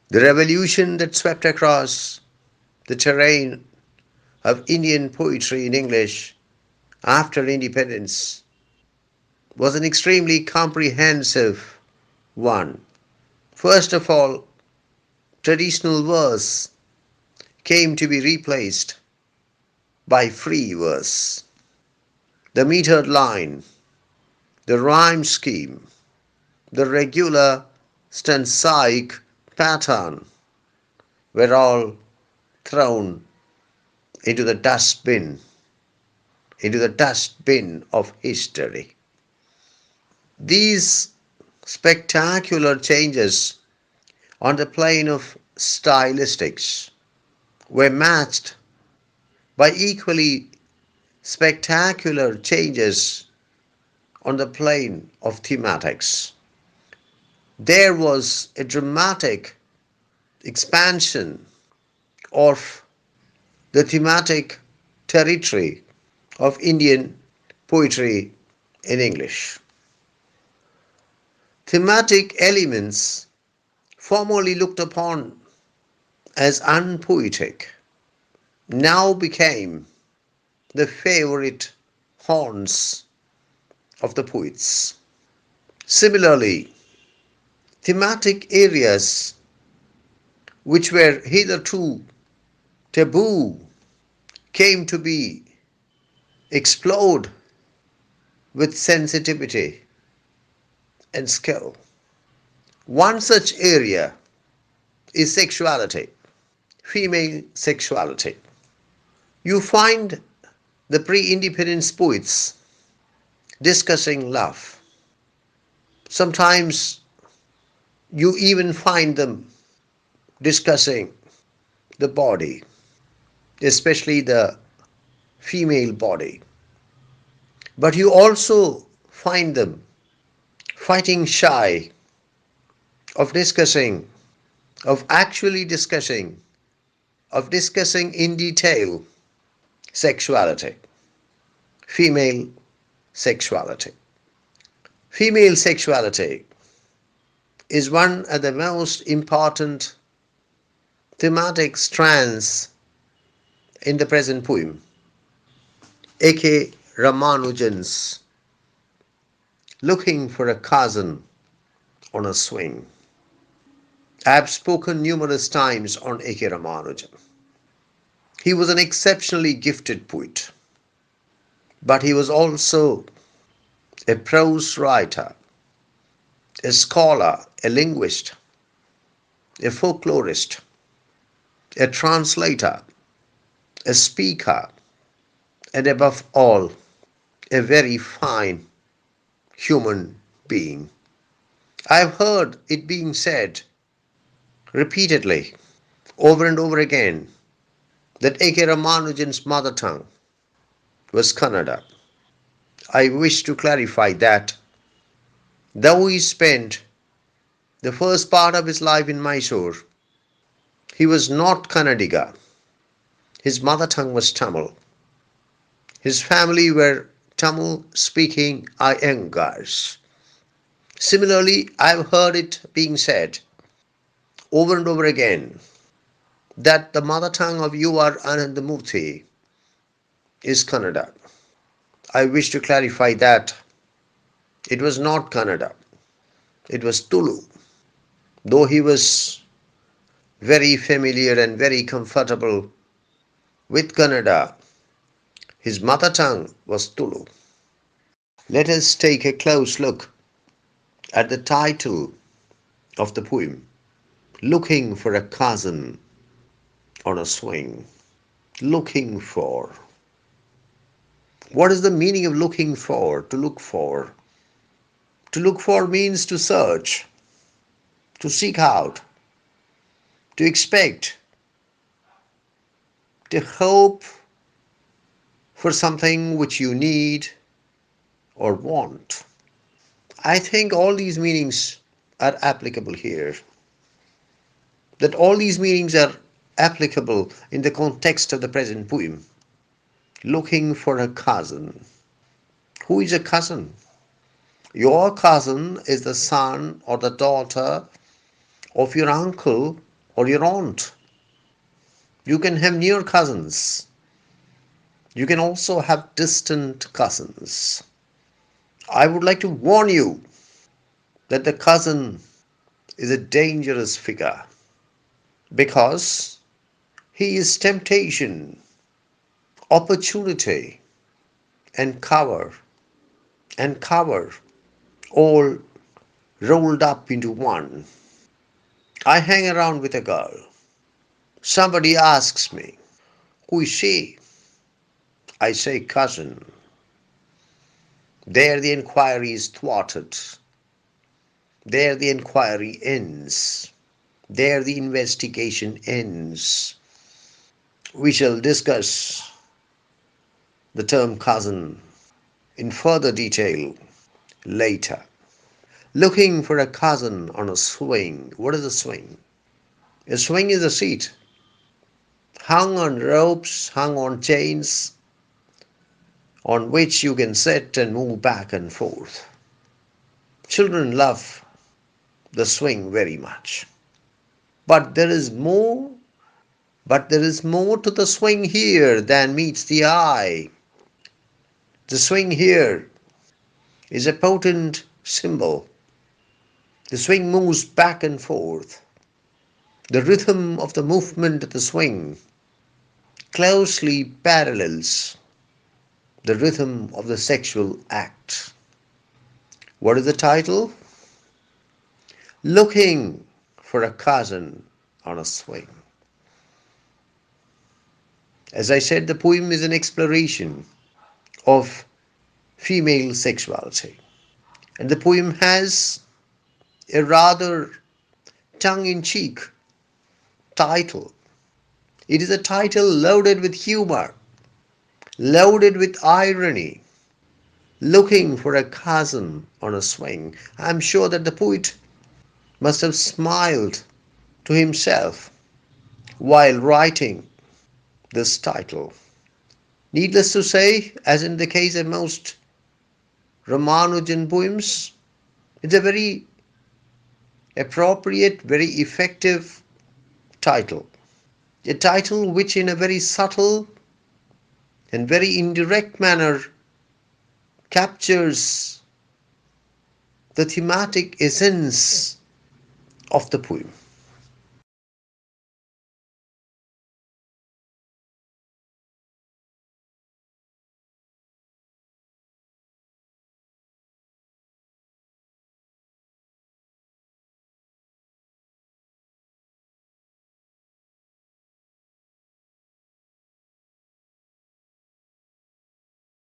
The revolution that swept across the terrain of Indian poetry in English after independence was an extremely comprehensive one. First of all, traditional verse came to be replaced by free verse. The metered line, the rhyme scheme, the regular stanzaic pattern were all thrown into the dustbin, into the dustbin of history. These spectacular changes on the plane of stylistics were matched by equally spectacular changes on the plane of thematics. There was a dramatic expansion of the thematic territory of Indian poetry in English. Thematic elements formerly looked upon as unpoetic now became the favorite haunts of the poets. Similarly, thematic areas which were hitherto taboo came to be explored with sensitivity and skill. One such area is sexuality, female sexuality. You find the pre-independence poets discussing love. Sometimes you even find them discussing the body, especially the female body. But you also find them fighting shy of discussing, of actually discussing, of discussing in detail sexuality, female sexuality. Female sexuality is one of the most important thematic strands in the present poem. A.K. Ramanujan's Looking for a Cousin on a Swing. I have spoken numerous times on A.K. Ramanujan. He was an exceptionally gifted poet, but he was also a prose writer, a scholar, a linguist, a folklorist, a translator, a speaker, and above all, a very fine human being. I have heard it being said repeatedly, over and over again, that A.K. Ramanujan's mother tongue was Kannada. I wish to clarify that though he spent the first part of his life in Mysore, he was not Kannadiga. His mother tongue was Tamil. His family were Tamil speaking Iyengars. Similarly, I've heard it being said over and over again that the mother tongue of U.R. Anandamurthy is Kannada. I wish to clarify that it was not Kannada, it was Tulu. Though he was very familiar and very comfortable with Kannada, his mother tongue was Tulu. Let us take a close look at the title of the poem, Looking for a Cousin on a Swing. Looking for. What is the meaning of looking for? To look for. To look for means to search, to seek out, to expect, to hope for something which you need or want. I think all these meanings are applicable here. That all these meanings are applicable in the context of the present poem. Looking for a cousin. Who is a cousin? Your cousin is the son or the daughter of your uncle or your aunt. You can have near cousins. You can also have distant cousins. I would like to warn you that the cousin is a dangerous figure because he is temptation, opportunity, and cover all rolled up into one. I hang around with a girl. Somebody asks me, who is she? I say cousin. There the inquiry is thwarted. There the inquiry ends. There the investigation ends. We shall discuss the term cousin in further detail later. Looking for a cousin on a swing. What is a swing? A swing is a seat hung on ropes, hung on chains, on which you can sit and move back and forth. Children love the swing very much. But there is more, to the swing here than meets the eye. The swing here is a potent symbol. The swing moves back and forth. The rhythm of the movement of the swing closely parallels the rhythm of the sexual act. What is the title? Looking for a cousin on a swing. As I said, the poem is an exploration of female sexuality. And the poem has a rather tongue-in-cheek title. It is a title loaded with humor, loaded with irony. Looking for a cousin on a swing. I'm sure that the poet must have smiled to himself while writing this title. Needless to say, as in the case of most Ramanujan poems, it's a very appropriate, very effective title. A title which in a very subtle and very indirect manner captures the thematic essence of the poem.